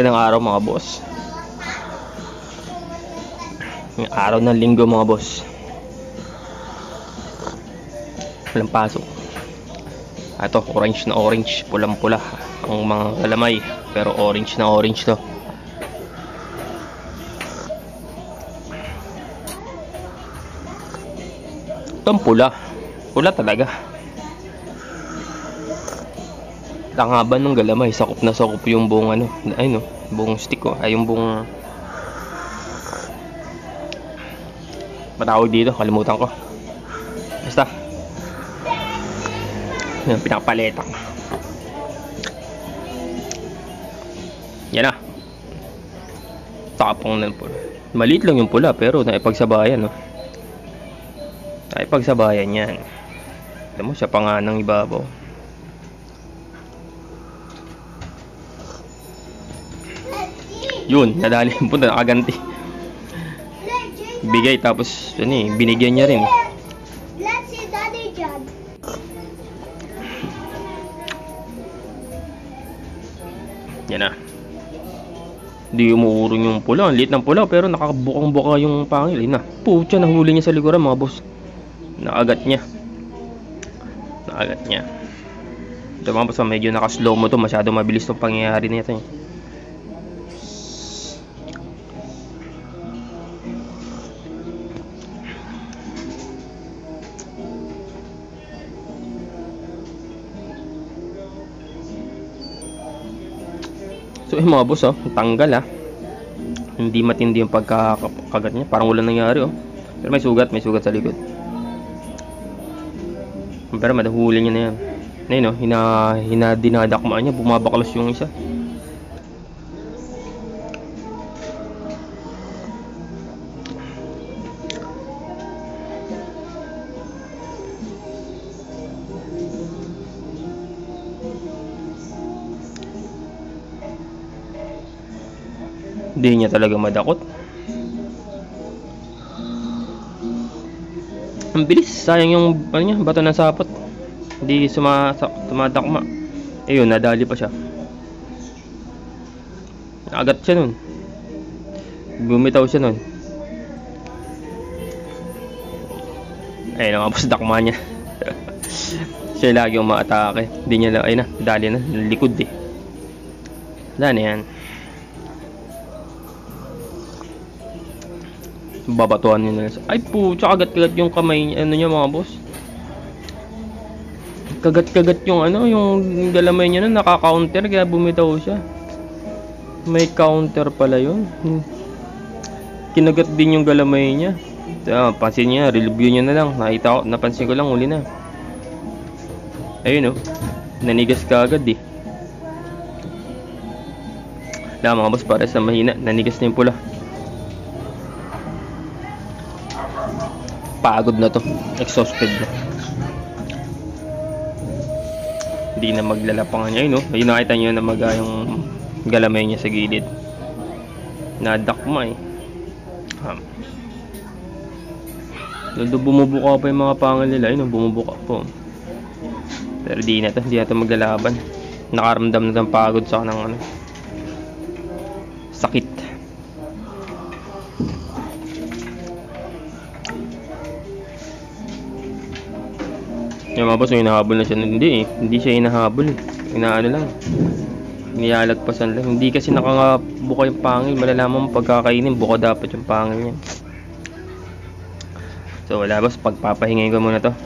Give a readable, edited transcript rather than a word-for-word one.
Magandang araw mga boss. Yung araw ng linggo mga boss. Walang pasok. Ito, orange na orange, pulang pula ang mga galamay, pero orange na orange to. Itong pula, pula talaga. Ang haba ng galamay, sakop na sakop yung buong ano, ay no, buong stick ko, ay yung buong matawag dito, kalimutan ko. Basta yung pinakapalitan. Yan na. Tapong ng pula. Maliit lang yung pula pero naipagsabayan, no. Naipagsabayan yan. Alam mo, siya pa nga ng ibabaw. Yun, nadali yung punta, nakaganti. Bigay, tapos ano eh, binigyan niya rin. Let's see Daddy John. Yan na. Di umuurong yung pula, ang liit ng pula, pero nakabukang-buka yung pangil. Yun na, putya, nahuli niya sa likuran mga boss. Nakagat niya. Nakagat niya. Ito mga boss, medyo nakaslow mo to, masyado mabilis itong pangyayari nito eh. So yung mga boss, tanggal hindi matindi yung pagkakagat niya, parang wala nangyari pero may sugat sa likod, pero madahuli niya na yan. Ayun dinadakmaan niya, bumabaklas yung isa. Hindi niya talaga madakot. Ang bilis, sayang yung ano niya, bato ng sapot. Hindi sumadakma. Ayun, nadali pa siya. Nakagat siya nun. Bumitaw siya nun. Ayun, nakapos dakma niya. Siya lagi yung maatake. Hindi niya lang, ayun na, dali na, likod eh. Dali yan. Babatuan niya na. Ay po, kagat-kagat yung kamay niya, ano niya mga boss. Kagat-kagat yung ano, yung galamay niya na naka-counter kaya bumitaw siya. May counter pala yun. Kinagat din yung galamay niya. Pansin niya, review niya na lang. Nakita ko, napansin ko lang, uli na. Ayun nanigas ka agad eh. Mga boss, para sa mahina, nanigas na yung pula. Pagod na to, exhausted na. Hindi na maglalapangan niya, ayun nakita niyo na yung galamay niya sa gilid. Nadakma eh. Bumubuka pa yung mga pangal nila, bumubuka po. Pero di na to maglalaban. Nakaramdam na ng pagod sa kanang sakit. Yung mga boss, hinahabol na siya. Hindi siya hinahabol eh. Inaano lang, niyalagpasan lang. Hindi kasi nakabuka yung pangil. Malalaman mo pagkakainin, buka dapat yung pangil niya. So wala boss, pagpapahingayin ko muna to.